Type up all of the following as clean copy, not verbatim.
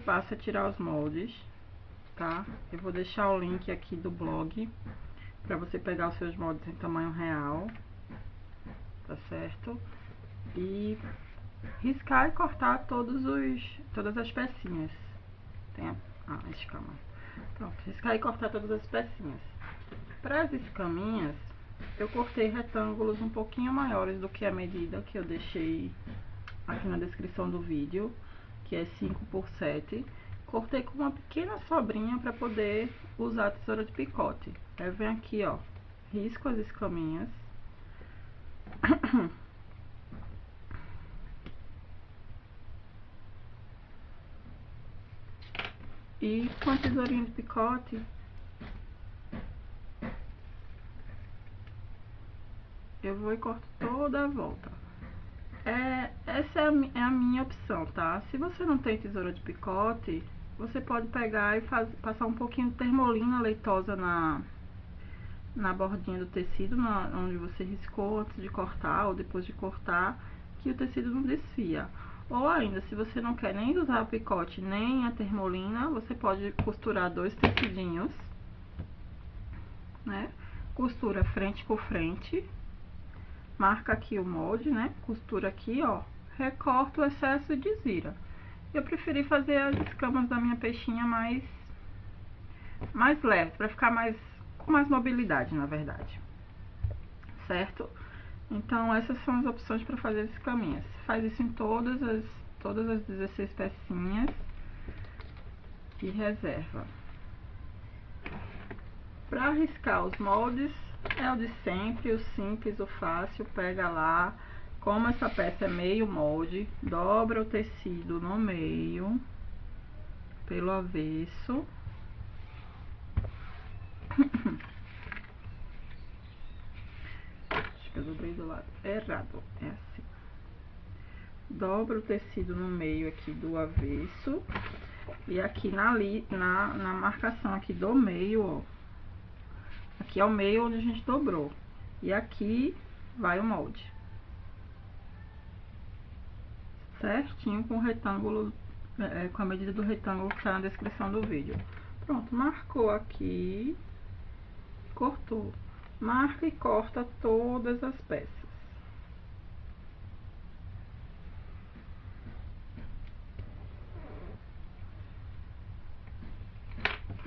passo é tirar os moldes, tá? Eu vou deixar o link aqui do blog pra você pegar os seus moldes em tamanho real, tá certo? E riscar e cortar todas as pecinhas. Tem a escama. Pronto, riscar e cortar todas as pecinhas. Para as escaminhas, eu cortei retângulos um pouquinho maiores do que a medida que eu deixei aqui na descrição do vídeo, que é 5 por 7. Cortei com uma pequena sobrinha para poder usar a tesoura de picote. Aí vem aqui, ó, risco as escaminhas. E com a tesourinha de picote, eu vou e corto toda a volta. Essa é a minha opção, tá? Se você não tem tesoura de picote, você pode pegar e passar um pouquinho de termolina leitosa na bordinha do tecido, onde você riscou antes de cortar ou depois de cortar, que o tecido não desfia. Ou ainda, se você não quer nem usar o picote nem a termolina, você pode costurar 2 tecidinhos, né? Costura frente por frente, marca aqui o molde, né? Costura aqui, ó, recorta o excesso e desvira. Eu preferi fazer as escamas da minha peixinha mais leve, para ficar com mais mobilidade, na verdade, certo? Então essas são as opções para fazer as escaminhas. Faz isso em todas as 16 pecinhas e reserva. Para riscar os moldes é o de sempre, o simples, o fácil. Pega lá, como essa peça é meio molde, dobra o tecido no meio, pelo avesso. Acho que eu dobrei do lado errado, é assim. Dobra o tecido no meio aqui do avesso. E aqui na marcação aqui do meio, ó. Aqui é o meio onde a gente dobrou. E aqui vai o molde. Certinho com o retângulo, com a medida do retângulo que tá na descrição do vídeo. Pronto, marcou aqui, cortou. Marca e corta todas as peças.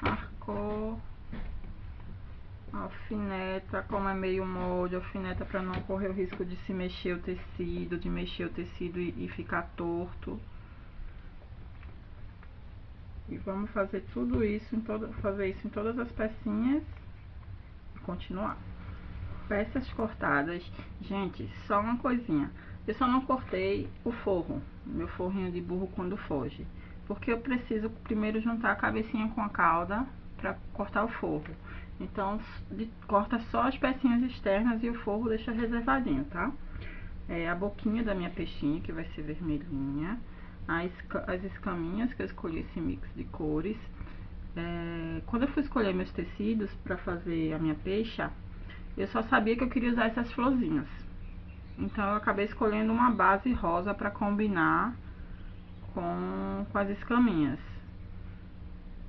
Marcou. Alfineta, como é meio molde, alfineta para não correr o risco de se mexer o tecido, e ficar torto. E vamos fazer tudo isso fazer isso em todas as pecinhas e continuar. Peças cortadas, gente, só uma coisinha. Eu só não cortei o forro, meu forrinho de burro quando foge, porque eu preciso primeiro juntar a cabecinha com a cauda para cortar o forro. Então, corta só as pecinhas externas e o forro deixa reservadinho, tá? A boquinha da minha peixinha, que vai ser vermelhinha. As escaminhas, que eu escolhi esse mix de cores. Quando eu fui escolher meus tecidos para fazer a minha peixa, eu só sabia que eu queria usar essas florzinhas. Então, eu acabei escolhendo uma base rosa para combinar com as escaminhas.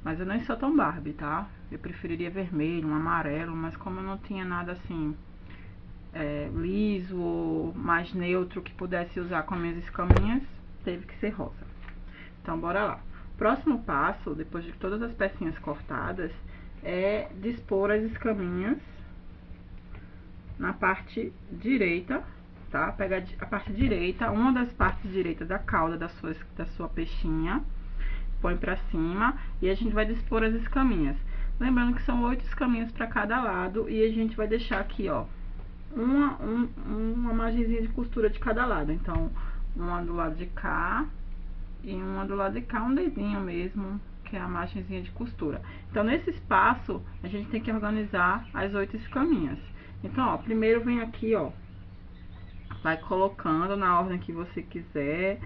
Mas eu nem sou tão Barbie, tá? Eu preferiria vermelho, um amarelo, mas como eu não tinha nada assim, liso ou mais neutro que pudesse usar com as minhas escaminhas, teve que ser rosa. Então, bora lá. Próximo passo, depois de todas as pecinhas cortadas, é dispor as escaminhas na parte direita, tá? Pega a parte direita, uma das partes direitas da cauda da sua peixinha, põe pra cima e a gente vai dispor as escaminhas. Lembrando que são 8 escaminhas para cada lado e a gente vai deixar aqui, ó, uma margenzinha de costura de cada lado. Então, uma do lado de cá e uma do lado de cá, um dedinho mesmo, que é a margenzinha de costura. Então, nesse espaço, a gente tem que organizar as 8 escaminhas. Então, ó, primeiro vem aqui, ó, vai colocando na ordem que você quiser,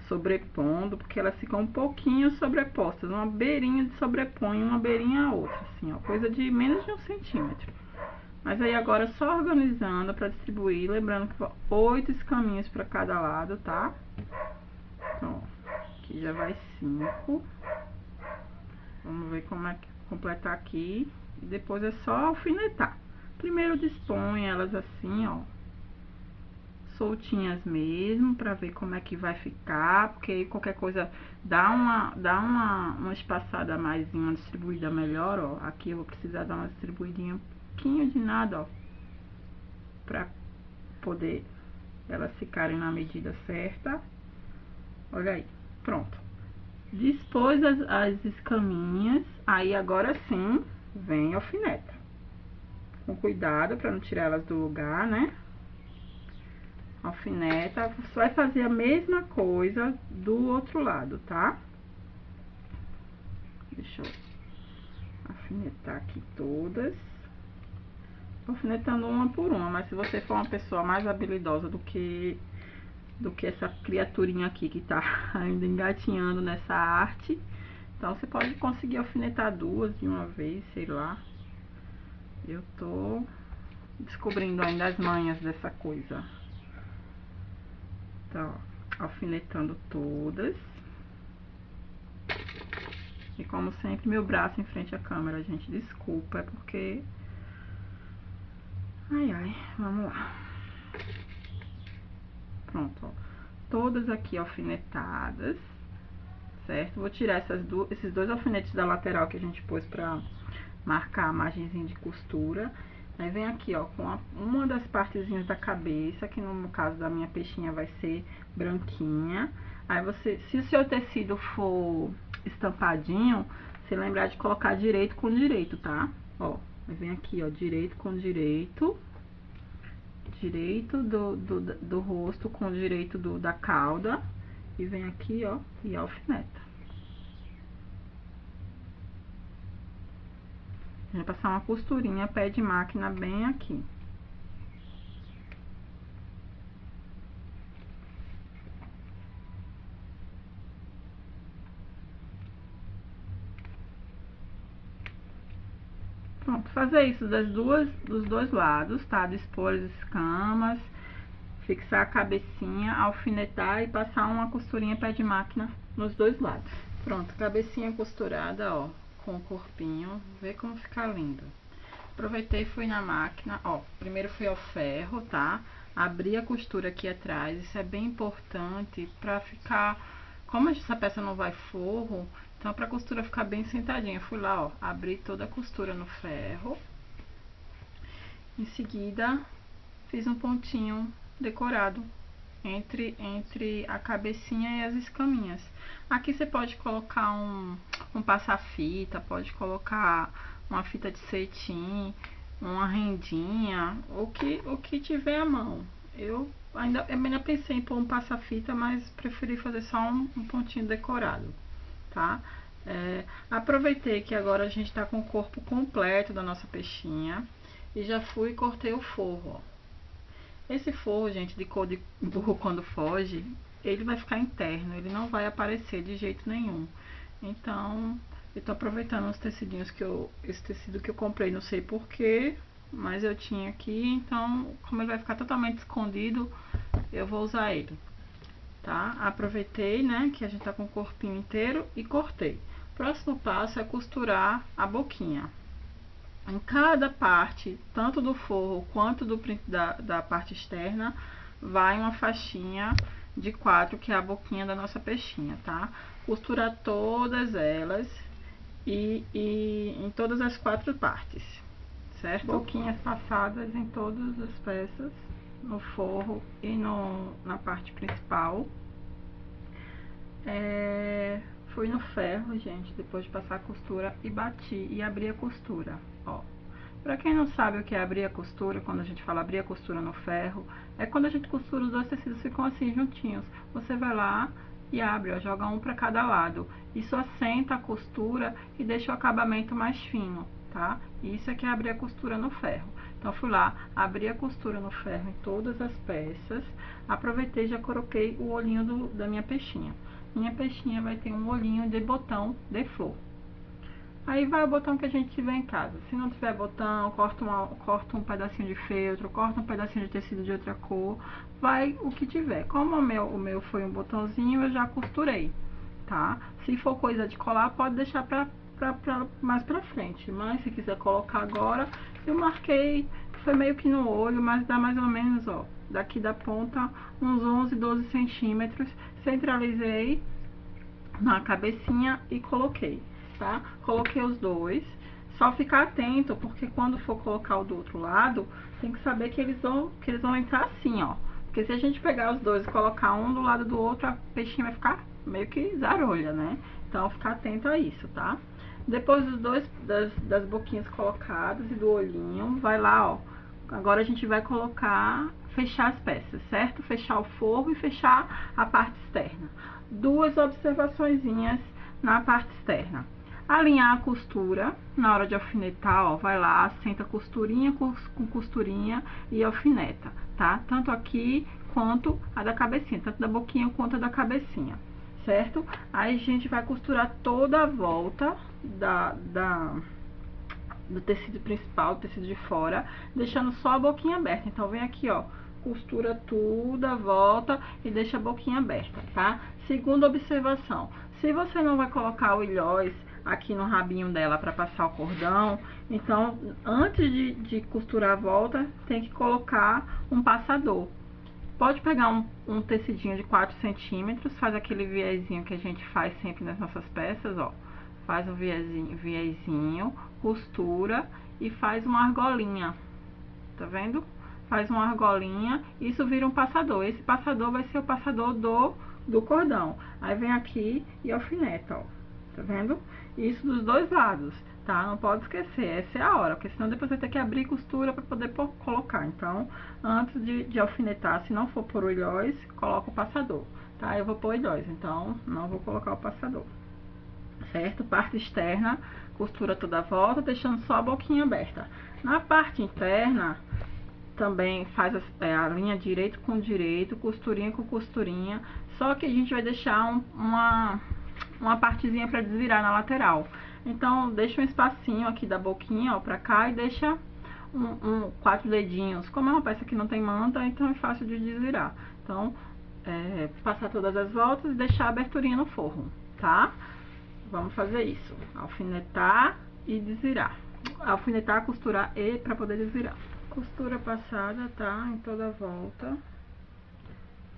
sobrepondo, porque elas ficam um pouquinho sobrepostas, uma beirinha de sobrepõe uma beirinha a outra, assim, ó, coisa de menos de 1 centímetro. Mas aí agora só organizando para distribuir, lembrando que 8 escaminhas para cada lado, tá? Ó, aqui já vai 5. Vamos ver como é que completar aqui. E depois é só alfinetar. Primeiro dispõe elas assim, ó, soltinhas mesmo, pra ver como é que vai ficar, porque aí qualquer coisa dá uma espaçada mais, uma distribuída melhor, ó. Aqui eu vou precisar dar uma distribuidinha um pouquinho de nada, ó, pra poder elas ficarem na medida certa. Olha aí, pronto. Dispôs as escaminhas, aí agora sim vem alfineta. Com cuidado para não tirar elas do lugar, né? Alfineta, você vai fazer a mesma coisa do outro lado, tá? Deixa eu alfinetar aqui todas. Tô alfinetando uma por uma, mas se você for uma pessoa mais habilidosa do que essa criaturinha aqui que tá ainda engatinhando nessa arte, então você pode conseguir alfinetar duas de uma vez, sei lá. Eu tô descobrindo ainda as manhas dessa coisa. Então, ó, alfinetando todas. E como sempre, meu braço em frente à câmera, gente, desculpa, é porque... Ai, ai, vamos lá. Pronto, ó. Todas aqui alfinetadas, certo? Vou tirar esses dois alfinetes da lateral que a gente pôs pra marcar a margenzinha de costura. Aí vem aqui, ó, com uma das partezinhas da cabeça, que no caso da minha peixinha vai ser branquinha. Aí você, se o seu tecido for estampadinho, você lembrar de colocar direito com direito, tá? Ó, aí vem aqui, ó, direito com direito. Direito do rosto com direito da cauda. E vem aqui, ó, e alfineta. Vou passar uma costurinha pé de máquina bem aqui. Pronto, fazer isso dos dois lados, tá? Dispor as escamas, fixar a cabecinha, alfinetar e passar uma costurinha pé de máquina nos dois lados. Pronto, cabecinha costurada, ó, com o corpinho. Vê como fica lindo. Aproveitei e fui na máquina, ó, primeiro fui ao ferro, tá? Abri a costura aqui atrás, isso é bem importante pra ficar, como essa peça não vai forro, então pra costura ficar bem sentadinha. Fui lá, ó, abri toda a costura no ferro. Em seguida, fiz um pontinho decorado entre a cabecinha e as escaminhas. Aqui você pode colocar um passa-fita, pode colocar uma fita de cetim, uma rendinha, o que tiver à mão. Eu ainda pensei em pôr um passa-fita, mas preferi fazer só um pontinho decorado, tá? Aproveitei que agora a gente tá com o corpo completo da nossa peixinha e já fui e cortei o forro, ó. Esse forro, gente, de cor de burro quando foge, ele vai ficar interno, ele não vai aparecer de jeito nenhum. Então, eu tô aproveitando os tecidinhos esse tecido que eu comprei, não sei porquê, mas eu tinha aqui, então, como ele vai ficar totalmente escondido, eu vou usar ele, tá? Aproveitei, né, que a gente tá com o corpinho inteiro e cortei. Próximo passo é costurar a boquinha. Em cada parte, tanto do forro quanto da parte externa, vai uma faixinha de 4, que é a boquinha da nossa peixinha, tá? Costurar todas elas e em todas as 4 partes, certo? Boquinhas passadas em todas as peças, no forro e na parte principal. Fui no ferro, gente, depois de passar a costura e bati e abri a costura, ó. Pra quem não sabe o que é abrir a costura, quando a gente fala abrir a costura no ferro, é quando a gente costura os dois tecidos ficam assim juntinhos. Você vai lá e abre, ó, joga um pra cada lado. Isso assenta a costura e deixa o acabamento mais fino, tá? Isso é que é abrir a costura no ferro. Então fui lá, abri a costura no ferro em todas as peças, aproveitei e já coloquei o olhinho da minha peixinha. Minha peixinha vai ter um olhinho de botão de flor. Aí vai o botão que a gente tiver em casa. Se não tiver botão, corta um pedacinho de feltro, corta um pedacinho de tecido de outra cor, vai o que tiver. Como o meu foi um botãozinho, eu já costurei, tá? Se for coisa de colar, pode deixar mais pra frente, mas se quiser colocar agora, eu marquei, foi meio que no olho, mas dá mais ou menos, ó, daqui da ponta, uns 11, 12 centímetros, centralizei na cabecinha e coloquei, tá? Coloquei os dois, só ficar atento, porque quando for colocar o do outro lado, tem que saber que eles vão entrar assim, ó, porque se a gente pegar os dois e colocar um do lado do outro, a peixinha vai ficar meio que zarolha, né? Então, ficar atento a isso, tá? Depois dos dois, das boquinhas colocadas e do olhinho, vai lá, ó. Agora a gente vai colocar, fechar as peças, certo? Fechar o forro e fechar a parte externa. Duas observaçõezinhas na parte externa. Alinhar a costura na hora de alfinetar, ó, vai lá, assenta costurinha com costurinha e alfineta, tá? Tanto aqui quanto a da cabecinha, tanto da boquinha quanto a da cabecinha, certo? Aí a gente vai costurar toda a volta do tecido principal, do tecido de fora, deixando só a boquinha aberta. Então, vem aqui, ó, costura tudo a volta e deixa a boquinha aberta, tá? Segunda observação, se você não vai colocar o ilhós aqui no rabinho dela para passar o cordão, então, antes de costurar a volta, tem que colocar um passador. Pode pegar um tecidinho de 4 centímetros, faz aquele viezinho que a gente faz sempre nas nossas peças, ó. Faz um viezinho, costura e faz uma argolinha, tá vendo? Faz uma argolinha, isso vira um passador. Esse passador vai ser o passador do cordão. Aí vem aqui e alfineta, ó, tá vendo? Isso dos dois lados, tá? Não pode esquecer, essa é a hora, porque senão depois vai ter que abrir costura para poder colocar. Então, antes de alfinetar, se não for por o ilhós, coloca o passador, tá? Eu vou pôr ilhós, então não vou colocar o passador, certo? Parte externa, costura toda a volta, deixando só a boquinha aberta. Na parte interna, também faz a linha direito com direito, costurinha com costurinha, só que a gente vai deixar uma partezinha para desvirar na lateral. Então, deixa um espacinho aqui da boquinha, ó, pra cá, e deixa 4 dedinhos. Como é uma peça que não tem manta, então é fácil de desvirar. Então, passar todas as voltas e deixar a aberturinha no forro, tá? Vamos fazer isso. Alfinetar e desvirar. Alfinetar, costurar e para poder desvirar. Costura passada, tá? Em toda a volta.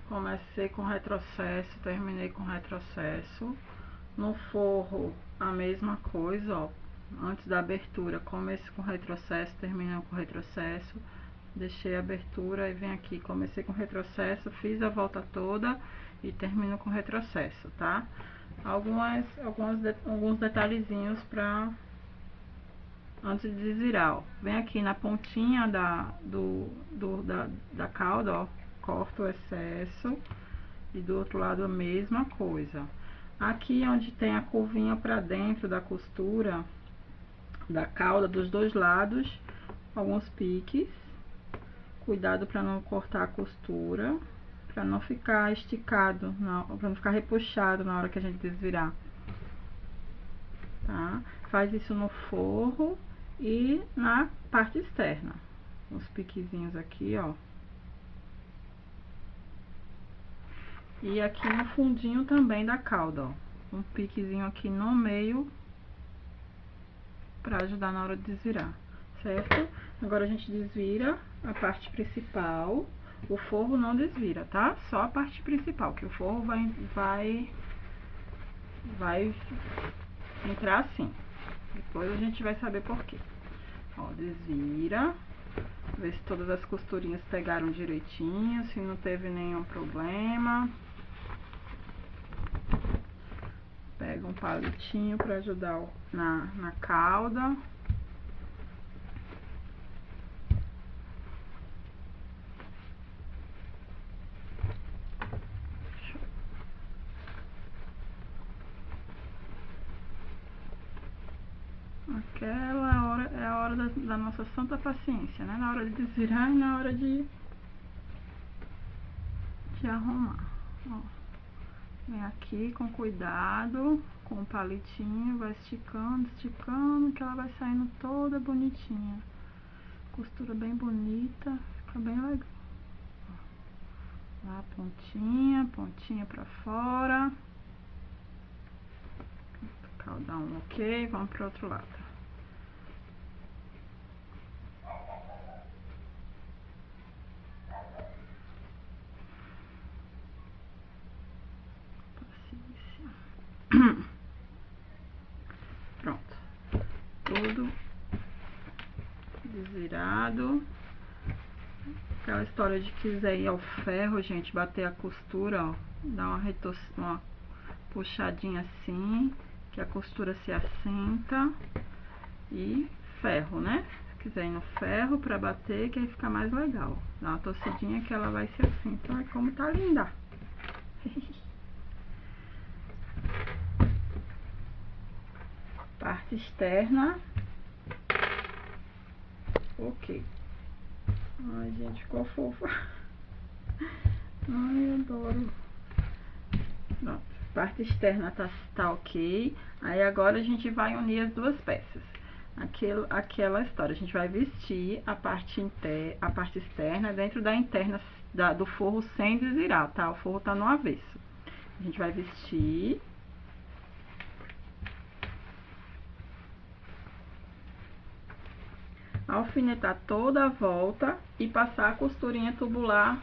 Comecei com retrocesso, terminei com retrocesso. No forro, a mesma coisa, ó. Antes da abertura, comecei com retrocesso, terminei com retrocesso. Deixei a abertura e vem aqui. Comecei com retrocesso, fiz a volta toda e termino com retrocesso, tá? Alguns detalhezinhos pra antes de desvirar, ó. Vem aqui na pontinha da cauda, ó, corto o excesso e do outro lado a mesma coisa. Aqui onde tem a curvinha pra dentro da costura da cauda, dos dois lados, alguns piques. Cuidado para não cortar a costura, para não ficar esticado, para não ficar repuxado na hora que a gente desvirar, tá? Faz isso no forro e na parte externa, uns piquezinhos aqui, ó, e aqui no fundinho também da cauda, ó, um piquezinho aqui no meio para ajudar na hora de desvirar, certo? Agora a gente desvira a parte principal. O forro não desvira, tá? Só a parte principal, que o forro vai entrar assim. Depois a gente vai saber por quê. Ó, desvira. Vê se todas as costurinhas pegaram direitinho, se não teve nenhum problema. Pega um palitinho pra ajudar na cauda. Aquela hora é a hora da nossa santa paciência, né? Na hora de desvirar e na hora de arrumar. Ó, vem aqui com cuidado, com o palitinho, vai esticando, esticando, que ela vai saindo toda bonitinha. Costura bem bonita, fica bem legal. Ó, lá, pontinha, pontinha pra fora. Dá um ok, vamos pro outro lado. Pronto. Tudo desvirado. Aquela história de quiser ir ao ferro, gente, bater a costura, ó, dá uma puxadinha assim, que a costura se assenta, e ferro, né? Se quiser ir no ferro pra bater, que aí fica mais legal. Dá uma torcidinha que ela vai se assentar. Olha como tá linda. Parte externa. Ok. Ai, gente, ficou fofa. Ai, adoro. Pronto, parte externa tá ok. Aí agora a gente vai unir as duas peças. Aquela história, a gente vai vestir a parte externa dentro da interna do forro sem desvirar, tá? O forro tá no avesso. A gente vai vestir. Alfinetar toda a volta e passar a costurinha tubular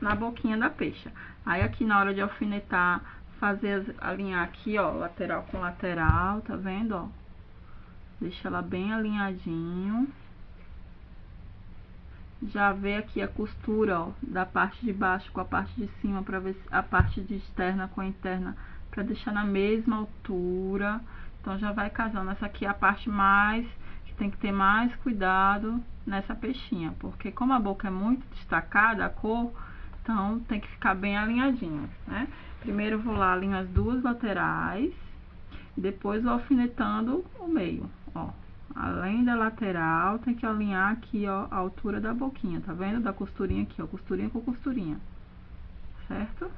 na boquinha da peixe. Aí aqui na hora de alfinetar, alinhar aqui, ó, lateral com lateral, tá vendo, ó? Deixa ela bem alinhadinho. Já vê aqui a costura, ó, da parte de baixo com a parte de cima, pra ver a parte de externa com a interna, pra deixar na mesma altura. Então já vai casando. Essa aqui é a parte que tem que ter mais cuidado nessa peixinha, porque como a boca é muito destacada, a cor, então tem que ficar bem alinhadinho, né? Primeiro eu vou lá, alinho as duas laterais, e depois vou alfinetando o meio, ó. Além da lateral, tem que alinhar aqui, ó, a altura da boquinha, tá vendo? Da costurinha aqui, ó, costurinha com costurinha, certo?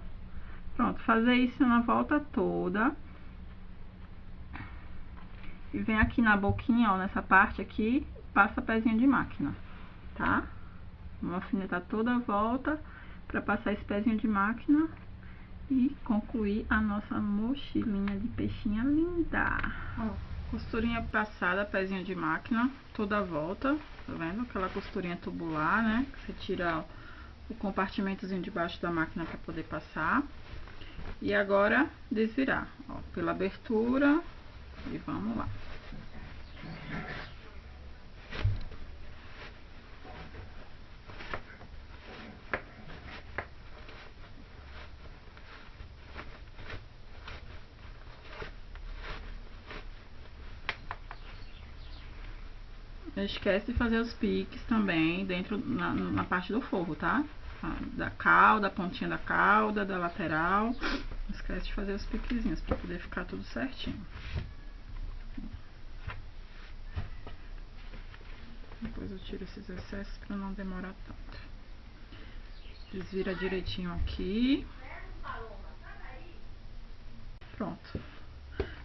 Pronto, fazer isso na volta toda. E vem aqui na boquinha, ó, nessa parte aqui, passa pezinho de máquina, tá? Vamos alfinetar toda a volta pra passar esse pezinho de máquina e concluir a nossa mochilinha de peixinha linda. Ó, costurinha passada, pezinho de máquina, toda a volta, tá vendo? Aquela costurinha tubular, né? Você tira o compartimentozinho de baixo da máquina pra poder passar. E agora, desvirar, ó, pela abertura e vamos lá. Não esquece de fazer os piques também dentro na parte do forro, tá? Da cauda, a pontinha da cauda, da lateral. Não esquece de fazer os piquezinhos para poder ficar tudo certinho. Depois eu tiro esses excessos para não demorar tanto. Desvira direitinho aqui. Pronto.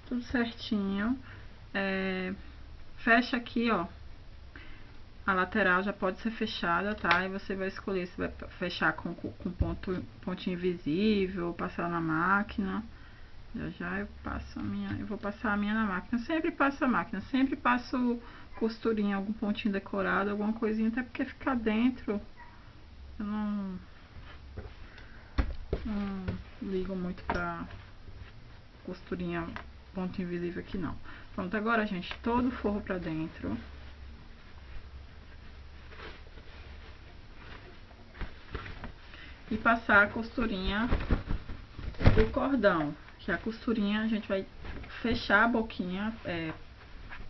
Tudo certinho. Fecha aqui, ó. A lateral já pode ser fechada, tá? E você vai escolher se vai fechar com pontinho invisível, passar na máquina. Já eu passo eu vou passar a minha na máquina. Eu sempre passo a máquina, sempre passo costurinha, algum pontinho decorado, alguma coisinha, até porque ficar dentro, eu não ligo muito pra costurinha, ponto invisível aqui não. Pronto, agora, gente, todo o forro pra dentro. E passar a costurinha do cordão, que a costurinha a gente vai fechar a boquinha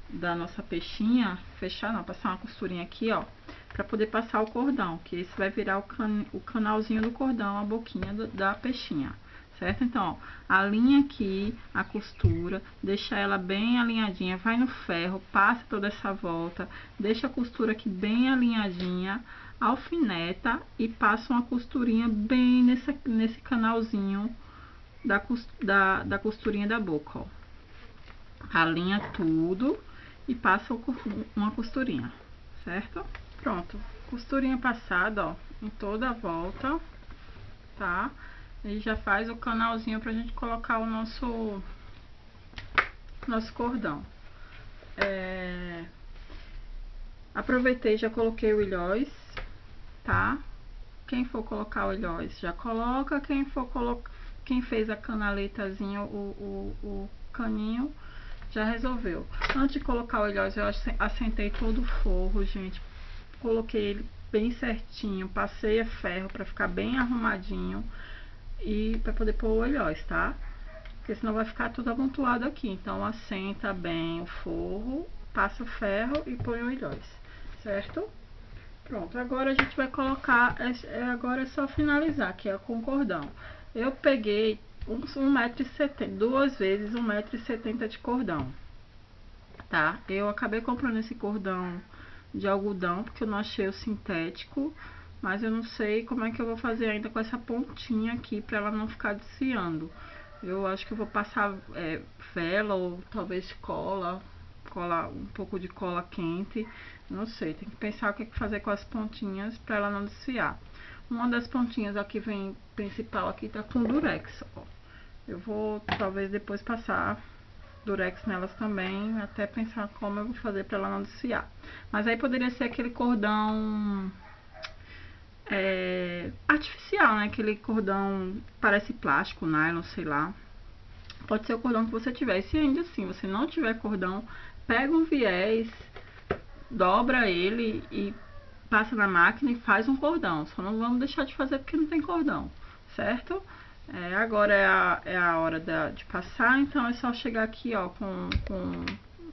da nossa peixinha, fechar não, passar uma costurinha aqui, ó, pra poder passar o cordão, que esse vai virar o canalzinho do cordão, a boquinha da peixinha, certo? Então, ó, alinha aqui a costura, deixa ela bem alinhadinha, vai no ferro, passa toda essa volta, deixa a costura aqui bem alinhadinha, alfineta e passa uma costurinha bem nesse canalzinho da costurinha da boca, ó. Alinha tudo e passa uma costurinha, certo? Pronto, costurinha passada, ó, em toda a volta, tá? E já faz o canalzinho pra gente colocar o nosso nosso cordão. Aproveitei, já coloquei o ilhóis, tá? Quem for colocar o ilhóis já coloca, quem fez a canaletazinha, o caninho, já resolveu. Antes de colocar o ilhóis, eu assentei todo o forro, gente. Coloquei ele bem certinho, passei a ferro para ficar bem arrumadinho e para poder pôr o ilhóis, tá? Porque senão vai ficar tudo amontoado aqui. Então assenta bem o forro, passa o ferro e põe o ilhóis, certo? Pronto, agora a gente vai colocar, agora é só finalizar, que é com cordão. Eu peguei 1,70 m, 2 vezes 1,70 m de cordão, tá? Eu acabei comprando esse cordão de algodão, porque eu não achei o sintético, mas eu não sei como é que eu vou fazer ainda com essa pontinha aqui, pra ela não ficar desfiando. Eu acho que eu vou passar vela ou talvez cola, um pouco de cola quente, não sei, tem que pensar o que fazer com as pontinhas para ela não desfiar. Uma das pontinhas aqui vem principal aqui tá com durex, ó. Eu vou talvez depois passar durex nelas também, até pensar como eu vou fazer para ela não desfiar. Mas aí poderia ser aquele cordão artificial, né? Aquele cordão parece plástico, nylon, sei lá. Pode ser o cordão que você tiver. E se ainda assim você não tiver cordão, pega um viés, dobra ele e passa na máquina e faz um cordão. Só não vamos deixar de fazer porque não tem cordão, certo? Agora é a hora de passar, então é só chegar aqui, ó, com um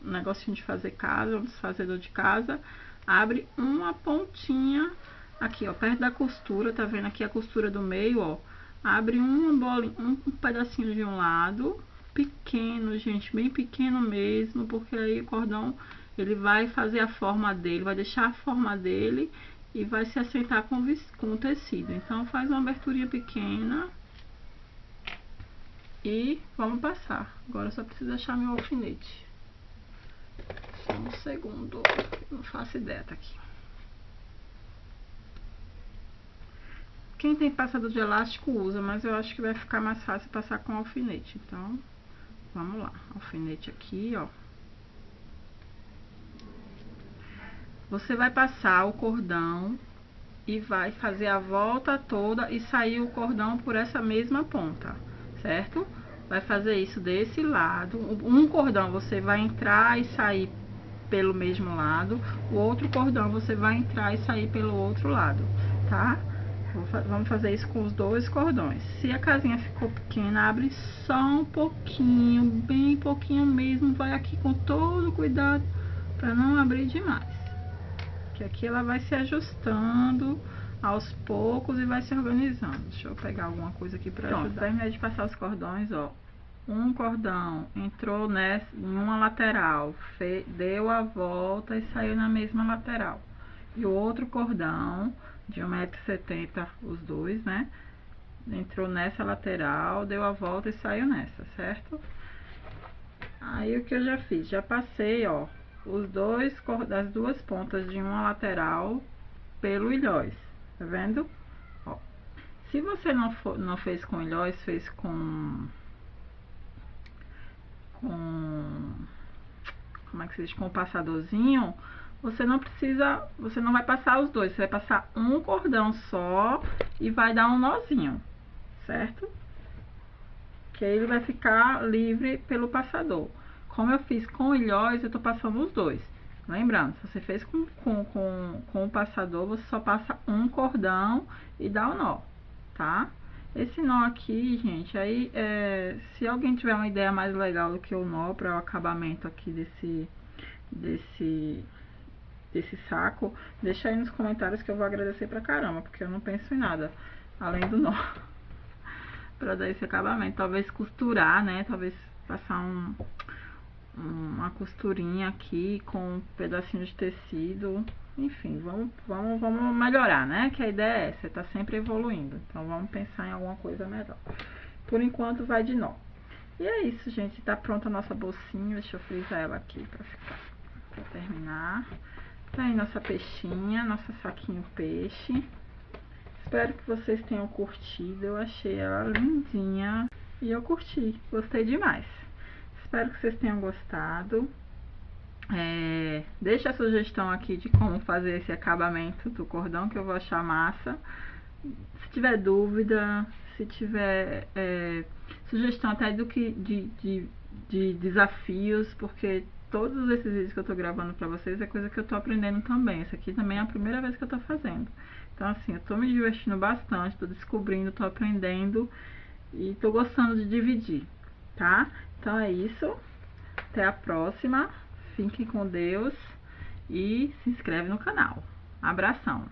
negocinho de fazer casa, um desfazedor de casa, abre uma pontinha aqui, ó, perto da costura, tá vendo aqui a costura do meio, ó, abre uma bolinha, um pedacinho de um lado, pequeno, gente, bem pequeno mesmo, porque aí o cordão, ele vai fazer a forma dele, vai deixar a forma dele e vai se assentar com o tecido. Então faz uma aberturinha pequena e vamos passar. Agora eu só preciso achar meu alfinete. Só um segundo, não faço ideia, tá aqui. Quem tem passador de elástico usa, mas eu acho que vai ficar mais fácil passar com alfinete. Então, vamos lá. Alfinete aqui, ó. Você vai passar o cordão e vai fazer a volta toda e sair o cordão por essa mesma ponta, certo? Vai fazer isso desse lado. Um cordão você vai entrar e sair pelo mesmo lado. O outro cordão você vai entrar e sair pelo outro lado, tá? Vamos fazer isso com os dois cordões. Se a casinha ficou pequena, abre só um pouquinho, bem pouquinho mesmo. Vai aqui com todo cuidado para não abrir demais. Que aqui ela vai se ajustando aos poucos e vai se organizando. Deixa eu pegar alguma coisa aqui para ajudar. Terminei de passar os cordões, ó. Um cordão entrou em uma lateral, deu a volta e saiu na mesma lateral. E o outro cordão de 1,70 m, os dois, né? Entrou nessa lateral, deu a volta e saiu nessa, certo? Aí o que eu já fiz? Já passei, ó, as duas pontas de uma lateral pelo ilhóis, tá vendo? Ó, se você não fez com ilhóis, fez com como é que se diz? Com o passadorzinho, você não vai passar os dois, você vai passar um cordão só e vai dar um nozinho, certo? Que aí ele vai ficar livre pelo passador. Como eu fiz com ilhóis, eu tô passando os dois. Lembrando, se você fez com o passador, você só passa um cordão e dá o nó, tá? Esse nó aqui, gente, aí se alguém tiver uma ideia mais legal do que o nó para o acabamento aqui desse saco, deixa aí nos comentários que eu vou agradecer pra caramba, porque eu não penso em nada além do nó para dar esse acabamento. Talvez costurar, né? Talvez passar uma costurinha aqui com um pedacinho de tecido. Enfim, vamos melhorar, né? Que a ideia é essa, tá sempre evoluindo. Então vamos pensar em alguma coisa melhor. Por enquanto vai de nó. E é isso, gente. Tá pronta a nossa bolsinha. Deixa eu frisar ela aqui pra terminar. Tá aí nossa peixinha, nosso saquinho peixe. Espero que vocês tenham curtido. Eu achei ela lindinha e eu curti. Gostei demais. espero que vocês tenham gostado. Deixa a sugestão aqui de como fazer esse acabamento do cordão, que eu vou achar massa. Se tiver dúvida, se tiver sugestão até de desafios, porque todos esses vídeos que eu tô gravando pra vocês é coisa que eu tô aprendendo também. Esse aqui também é a primeira vez que eu tô fazendo. Então assim, eu tô me divertindo bastante, tô descobrindo, tô aprendendo e tô gostando de dividir, tá? Então é isso. Até a próxima. Fiquem com Deus e se inscreve no canal. Abração!